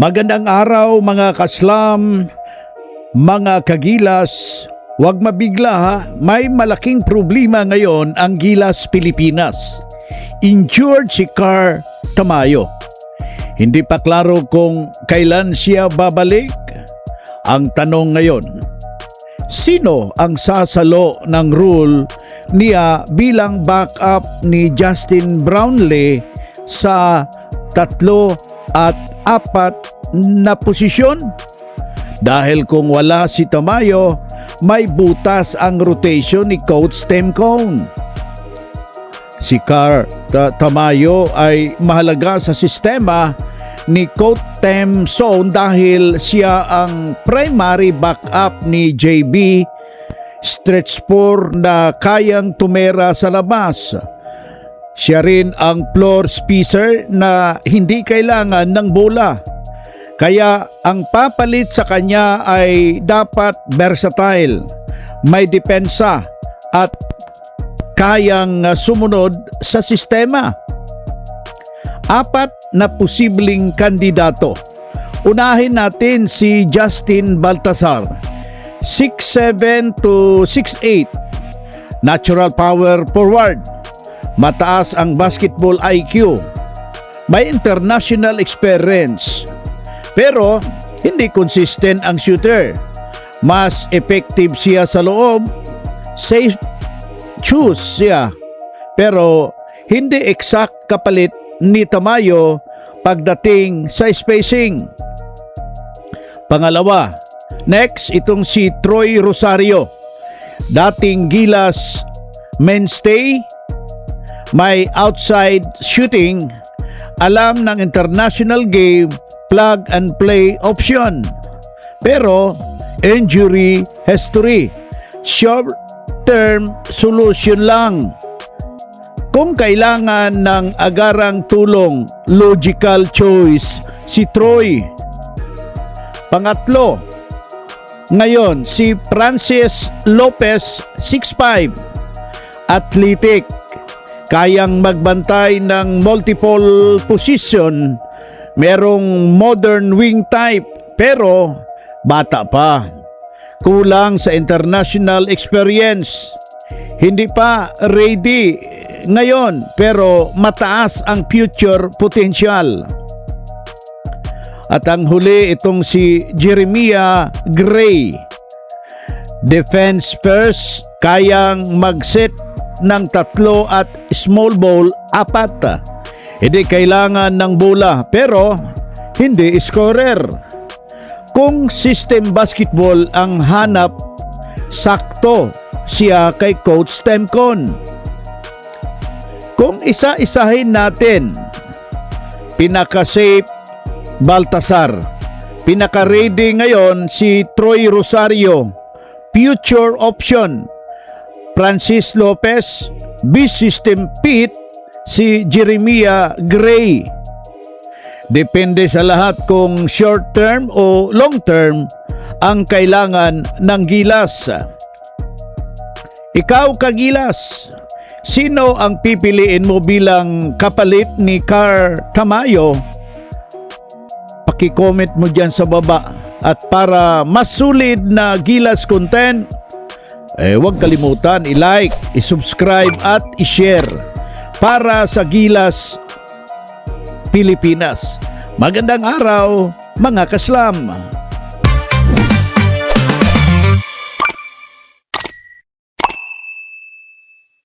Magandang araw mga kaslam, mga kagilas. Huwag mabigla ha, may malaking problema ngayon ang Gilas Pilipinas. Injured si Car Tamayo. Hindi pa klaro kung kailan siya babalik. Ang tanong ngayon, sino ang sasalo ng role niya bilang backup ni Justin Brownlee sa 3 at 4 na posisyon? Dahil kung wala si Tamayo, may butas ang rotation ni Coach Tim Cone. Si Car Tamayo ay mahalaga sa sistema ni Coach Tim Cone dahil siya ang primary backup ni JB, stretch 4 na kayang tumera sa labas. Siya rin ang floor spacer na hindi kailangan ng bola. Kaya ang papalit sa kanya ay dapat versatile, may depensa at kayang sumunod sa sistema. 4 na posibleng kandidato. Unahin natin si Justin Baltasar, 6'7" to 6'8", natural power forward. Mataas ang basketball IQ. May international experience. Pero hindi consistent ang shooter. Mas effective siya sa loob. Safe choose siya. Pero hindi exact kapalit ni Tamayo pagdating sa spacing. Pangalawa, next itong si Troy Rosario. Dating Gilas mainstay. May outside shooting, alam ng international game, plug and play option. Pero injury history, short-term solution lang. Kung kailangan ng agarang tulong, logical choice si Troy. Pangatlo, ngayon si Francis Lopez, 6'5", athletic. Kayang magbantay ng multiple position, merong modern wing type, pero bata pa. Kulang sa international experience. Hindi pa ready ngayon, pero mataas ang future potential. At ang huli itong si Jeremiah Gray. Defense first, kayang mag-set ng 3 at small ball 4. Hindi kailangan ng bola pero hindi scorer. Kung system basketball ang hanap, sakto siya kay Coach Tim Cone. Kung isa-isahin natin, pinaka-safe Baltasar, pinaka-ready ngayon si Troy Rosario, future option Francis Lopez, B-System Pete, si Jeremiah Gray. Depende sa lahat kung short term o long term ang kailangan ng Gilas. Ikaw kagilas, sino ang pipiliin mo bilang kapalit ni Car Tamayo? Paki-comment mo dyan sa baba. At para mas sulit na Gilas content, huwag kalimutan i-like, i-subscribe at i-share para sa Gilas Pilipinas. Magandang araw mga kaslam!